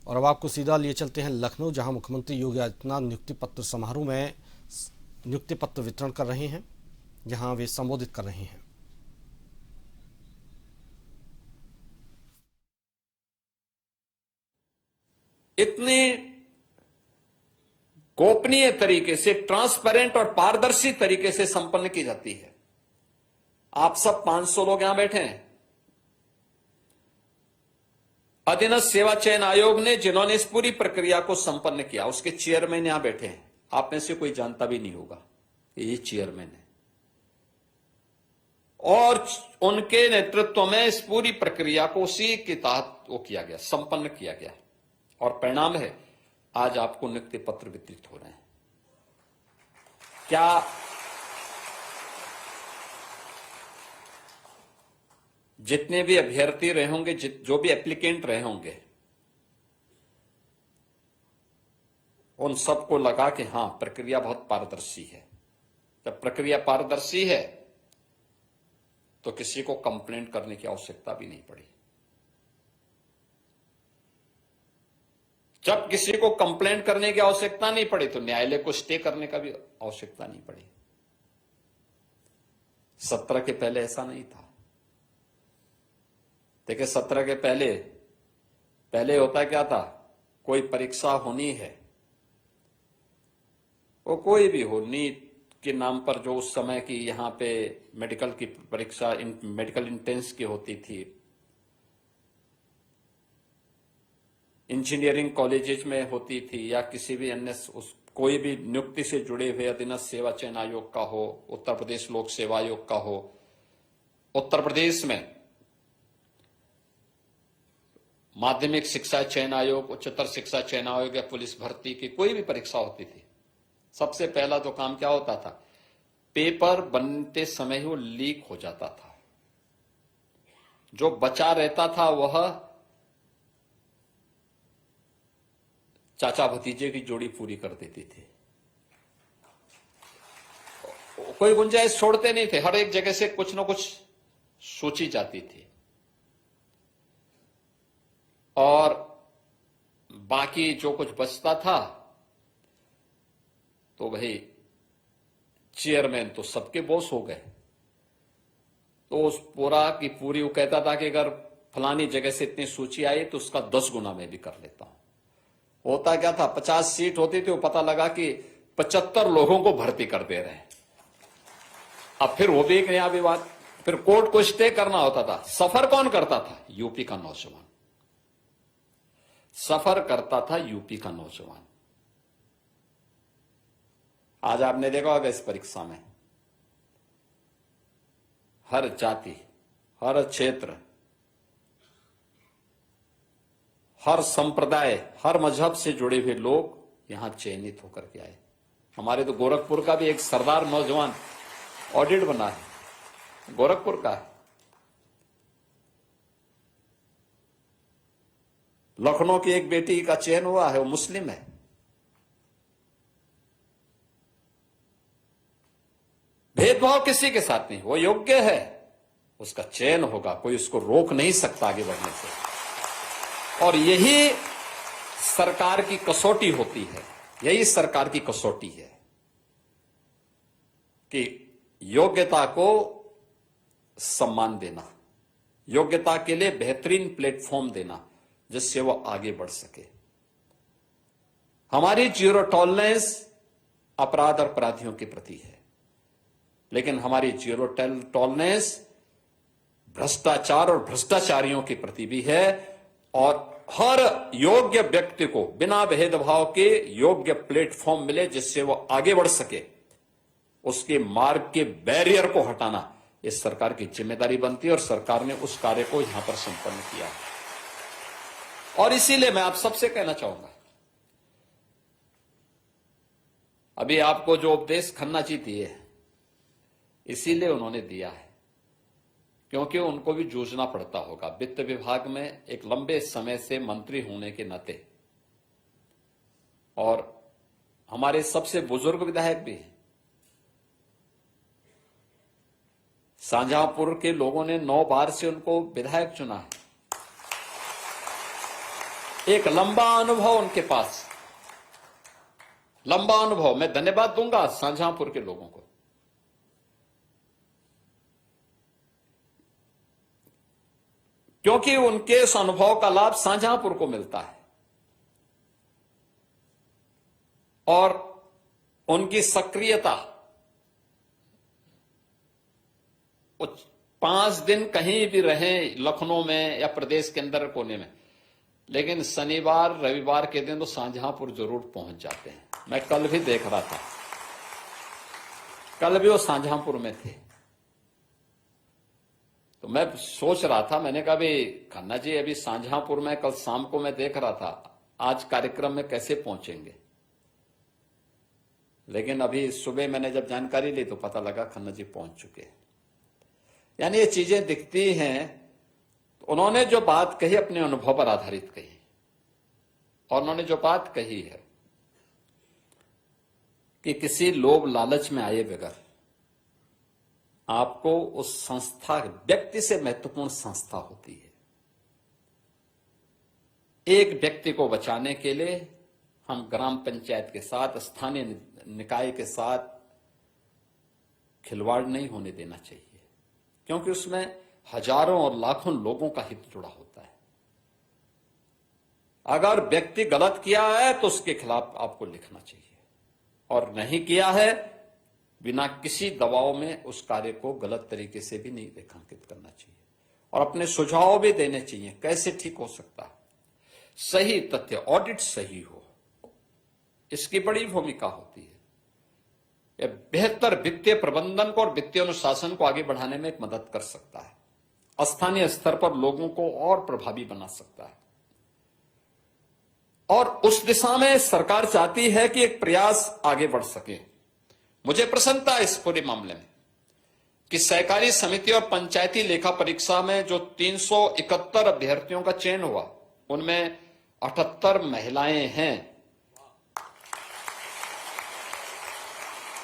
और अब आपको सीधा लिए चलते हैं लखनऊ, जहां मुख्यमंत्री योगी आदित्यनाथ नियुक्ति पत्र समारोह में नियुक्ति पत्र वितरण कर रहे हैं, जहां वे संबोधित कर रहे हैं। इतनी गोपनीय तरीके से, ट्रांसपेरेंट और पारदर्शी तरीके से संपन्न की जाती है। आप सब 500 लोग यहां बैठे हैं। अधीनस्थ सेवा चयन आयोग ने जिन्होंने इस पूरी प्रक्रिया को संपन्न किया, उसके चेयरमैन यहां बैठे हैं। आप में से कोई जानता भी नहीं होगा कि ये चेयरमैन है, और उनके नेतृत्व में इस पूरी प्रक्रिया को उसी के तहत वो किया गया, संपन्न किया गया, और परिणाम है आज आपको नियुक्ति पत्र वितरित हो रहे हैं। क्या जितने भी अभ्यर्थी रहे होंगे, जो भी एप्लीकेंट रहे होंगे, उन सबको लगा कि हां, प्रक्रिया बहुत पारदर्शी है। जब प्रक्रिया पारदर्शी है तो किसी को कंप्लेंट करने की आवश्यकता भी नहीं पड़ी। जब किसी को कंप्लेंट करने की आवश्यकता नहीं पड़ी तो न्यायालय को स्टे करने का भी आवश्यकता नहीं पड़ी। 17 के पहले ऐसा नहीं था। देखिए, 17 के पहले होता क्या था? कोई परीक्षा होनी है, वो कोई भी हो, नीट के नाम पर जो उस समय की यहां पे मेडिकल की परीक्षा, मेडिकल इंट्रेंस की होती थी, इंजीनियरिंग कॉलेजेस में होती थी, या किसी भी अन्य कोई भी नियुक्ति से जुड़े हुए अधीनस्थ सेवा चयन आयोग का हो, उत्तर प्रदेश लोक सेवा आयोग का हो। उत्तर प्रदेश में माध्यमिक शिक्षा चयन आयोग, उच्चतर शिक्षा चयन आयोग या पुलिस भर्ती की कोई भी परीक्षा होती थी, सबसे पहला तो काम क्या होता था? पेपर बनते समय ही वो लीक हो जाता था। जो बचा रहता था वह चाचा भतीजे की जोड़ी पूरी कर देती थी। कोई गुंजाइश छोड़ते नहीं थे, हर एक जगह से कुछ न कुछ सोची जाती थी, और बाकी जो कुछ बचता था तो भाई चेयरमैन तो सबके बॉस हो गए, तो उस पूरा की पूरी वो कहता था कि अगर फलानी जगह से इतनी सूची आई तो उसका 10 गुना मैं भी कर लेता हूं। होता क्या था? 50 सीट होती थी, वो पता लगा कि 75 लोगों को भर्ती कर दे रहे हैं। अब फिर वो भी एक नया विवाद, फिर कोर्ट को स्टे करना होता था। सफर कौन करता था? यूपी का नौजवान सफर करता था, यूपी का नौजवान। आज आपने देखा होगा इस परीक्षा में हर जाति, हर क्षेत्र, हर संप्रदाय, हर मजहब से जुड़े हुए लोग यहां चयनित होकर के आए। हमारे तो गोरखपुर का भी एक सरदार नौजवान ऑडिट बना है, गोरखपुर का है। लखनऊ की एक बेटी का चयन हुआ है, वो मुस्लिम है। भेदभाव किसी के साथ नहीं, वो योग्य है, उसका चयन होगा, कोई उसको रोक नहीं सकता आगे बढ़ने से। और यही सरकार की कसौटी होती है, यही सरकार की कसौटी है कि योग्यता को सम्मान देना, योग्यता के लिए बेहतरीन प्लेटफॉर्म देना, जिससे वो आगे बढ़ सके। हमारी जीरो टॉलरेंस अपराध और अपराधियों के प्रति है, लेकिन हमारी जीरो टॉलरेंस भ्रष्टाचार और भ्रष्टाचारियों के प्रति भी है। और हर योग्य व्यक्ति को बिना भेदभाव के योग्य प्लेटफॉर्म मिले, जिससे वो आगे बढ़ सके, उसके मार्ग के बैरियर को हटाना इस सरकार की जिम्मेदारी बनती है, और सरकार ने उस कार्य को यहां पर संपन्न किया है। और इसीलिए मैं आप सबसे कहना चाहूंगा, अभी आपको जो उपदेश खन्ना जी दिए, इसीलिए उन्होंने दिया है क्योंकि उनको भी जूझना पड़ता होगा वित्त विभाग में एक लंबे समय से मंत्री होने के नाते। और हमारे सबसे बुजुर्ग विधायक भी हैं। शाहजहांपुर के लोगों ने 9 बार से उनको विधायक चुना है। एक लंबा अनुभव उनके पास, लंबा अनुभव। मैं धन्यवाद दूंगा शाहजहांपुर के लोगों को, क्योंकि उनके इस अनुभव का लाभ शाहजहांपुर को मिलता है और उनकी सक्रियता। 5 दिन कहीं भी रहें लखनऊ में या प्रदेश के अंदर कोने में, लेकिन शनिवार रविवार के दिन तो शाहजहांपुर जरूर पहुंच जाते हैं। मैं कल भी देख रहा था, कल भी वो शाहजहांपुर में थे। तो मैं सोच रहा था, मैंने कहा भाई खन्ना जी अभी शाहजहांपुर में कल शाम को मैं देख रहा था, आज कार्यक्रम में कैसे पहुंचेंगे। लेकिन अभी सुबह मैंने जब जानकारी ली तो पता लगा खन्ना जी पहुंच चुके हैं। यानी ये चीजें दिखती हैं। तो उन्होंने जो बात कही अपने अनुभव पर आधारित कही, और उन्होंने जो बात कही है कि किसी लोभ लालच में आए बगैर आपको उस संस्था, व्यक्ति से महत्वपूर्ण संस्था होती है। एक व्यक्ति को बचाने के लिए हम ग्राम पंचायत के साथ, स्थानीय निकाय के साथ खिलवाड़ नहीं होने देना चाहिए, क्योंकि उसमें हजारों और लाखों लोगों का हित जुड़ा होता है। अगर व्यक्ति गलत किया है तो उसके खिलाफ आपको लिखना चाहिए, और नहीं किया है बिना किसी दबाव में उस कार्य को गलत तरीके से भी नहीं रेखांकित करना चाहिए, और अपने सुझाव भी देने चाहिए कैसे ठीक हो सकता है। सही तथ्य, ऑडिट सही हो, इसकी बड़ी भूमिका होती है। यह बेहतर वित्तीय प्रबंधन को और वित्तीय अनुशासन को आगे बढ़ाने में एक मदद कर सकता है, स्थानीय स्तर पर लोगों को और प्रभावी बना सकता है। और उस दिशा में सरकार चाहती है कि एक प्रयास आगे बढ़ सके। मुझे प्रसन्नता है इस पूरे मामले में कि सहकारी समिति और पंचायती लेखा परीक्षा में जो 371 अभ्यर्थियों का चयन हुआ, उनमें 78 महिलाएं हैं,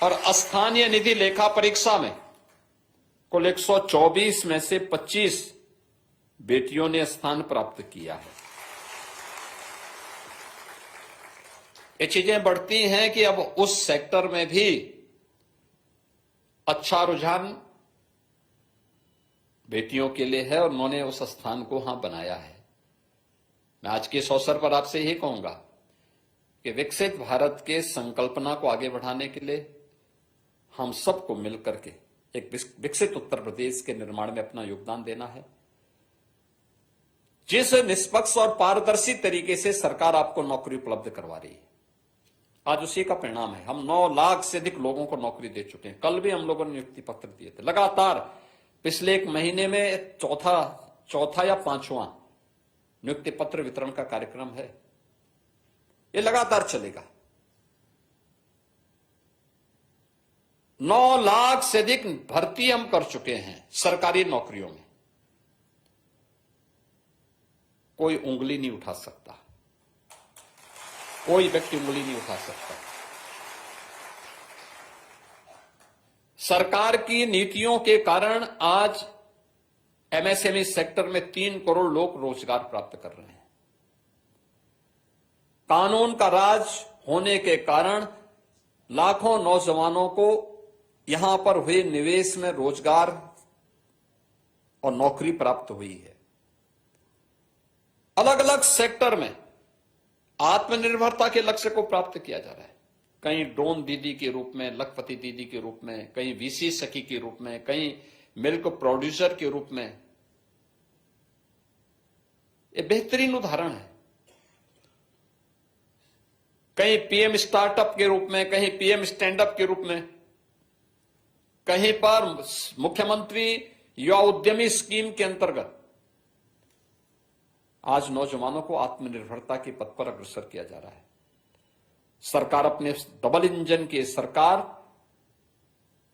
और स्थानीय निधि लेखा परीक्षा में कुल 124 में से 25 बेटियों ने स्थान प्राप्त किया है। ये चीजें बढ़ती हैं कि अब उस सेक्टर में भी अच्छा रुझान बेटियों के लिए है, और उन्होंने उस स्थान को हां बनाया है। मैं आज के इस अवसर पर आपसे यही कहूंगा कि विकसित भारत के संकल्पना को आगे बढ़ाने के लिए हम सबको मिलकर के एक विकसित उत्तर प्रदेश के निर्माण में अपना योगदान देना है। जिस निष्पक्ष और पारदर्शी तरीके से सरकार आपको नौकरी उपलब्ध करवा रही है, आज उसी का परिणाम है। हम 9 लाख से अधिक लोगों को नौकरी दे चुके हैं। कल भी हम लोगों ने नियुक्ति पत्र दिए थे। लगातार पिछले 1 महीने में चौथा या 5वां नियुक्ति पत्र वितरण का कार्यक्रम है। ये लगातार चलेगा। 9 लाख से अधिक भर्ती हम कर चुके हैं सरकारी नौकरियों में। कोई उंगली नहीं उठा सकता, कोई व्यक्ति उंगली नहीं उठा सकता। सरकार की नीतियों के कारण आज एमएसएमई सेक्टर में 3 करोड़ लोग रोजगार प्राप्त कर रहे हैं। कानून का राज होने के कारण लाखों नौजवानों को यहां पर हुए निवेश में रोजगार और नौकरी प्राप्त हुई है। अलग अलग सेक्टर में आत्मनिर्भरता के लक्ष्य को प्राप्त किया जा रहा है। कहीं ड्रोन दीदी के रूप में, लखपति दीदी के रूप में, कहीं वीसी सखी के रूप में, कहीं मिल्क प्रोड्यूसर के रूप में। ये बेहतरीन उदाहरण है। कहीं पीएम स्टार्टअप के रूप में, कहीं पीएम स्टैंड अप के रूप में, कहीं पर मुख्यमंत्री युवा उद्यमी स्कीम के अंतर्गत आज नौजवानों को आत्मनिर्भरता के पथ पर अग्रसर किया जा रहा है। सरकार अपने डबल इंजन की सरकार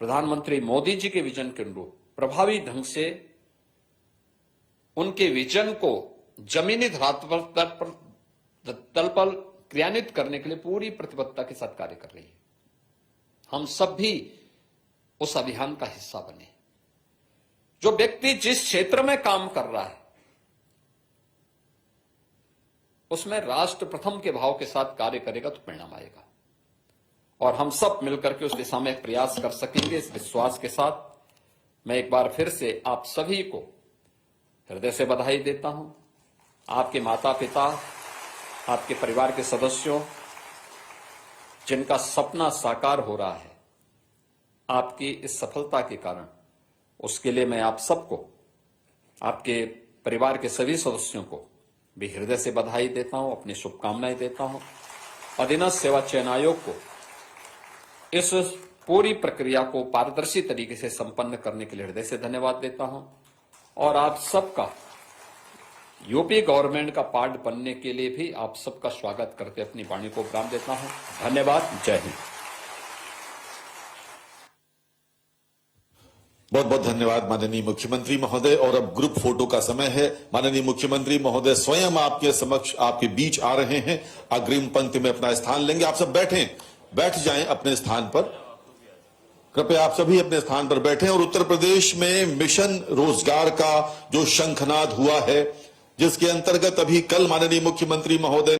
प्रधानमंत्री मोदी जी के विजन के अनुरूप प्रभावी ढंग से उनके विजन को जमीनी तल पर क्रियान्वित करने के लिए पूरी प्रतिबद्धता के साथ कार्य कर रही है। हम सब भी उस अभियान का हिस्सा बने। जो व्यक्ति जिस क्षेत्र में काम कर रहा है उसमें राष्ट्र प्रथम के भाव के साथ कार्य करेगा तो परिणाम आएगा और हम सब मिलकर के उस दिशा में एक प्रयास कर सकेंगे। इस विश्वास के साथ मैं एक बार फिर से आप सभी को हृदय से बधाई देता हूं। आपके माता पिता, आपके परिवार के सदस्यों, जिनका सपना साकार हो रहा है आपकी इस सफलता के कारण, उसके लिए मैं आप सबको, आपके परिवार के सभी सदस्यों को भी हृदय से बधाई देता हूं, अपनी शुभकामनाएं देता हूं। अधीनस्थ सेवा चयन आयोग को इस पूरी प्रक्रिया को पारदर्शी तरीके से संपन्न करने के लिए हृदय से धन्यवाद देता हूं और आप सबका यूपी गवर्नमेंट का पार्ट बनने के लिए भी आप सबका स्वागत करके अपनी वाणी को विराम देता हूं। धन्यवाद। जय हिंद। बहुत बहुत धन्यवाद माननीय मुख्यमंत्री महोदय। और अब ग्रुप फोटो का समय है। माननीय मुख्यमंत्री महोदय स्वयं आपके समक्ष, आपके बीच आ रहे हैं, अग्रिम पंक्ति में अपना स्थान लेंगे। आप सब बैठ जाएं अपने स्थान पर। कृपया आप सभी अपने स्थान पर बैठें। और उत्तर प्रदेश में मिशन रोजगार का जो शंखनाद हुआ है, जिसके अंतर्गत अभी कल माननीय मुख्यमंत्री महोदय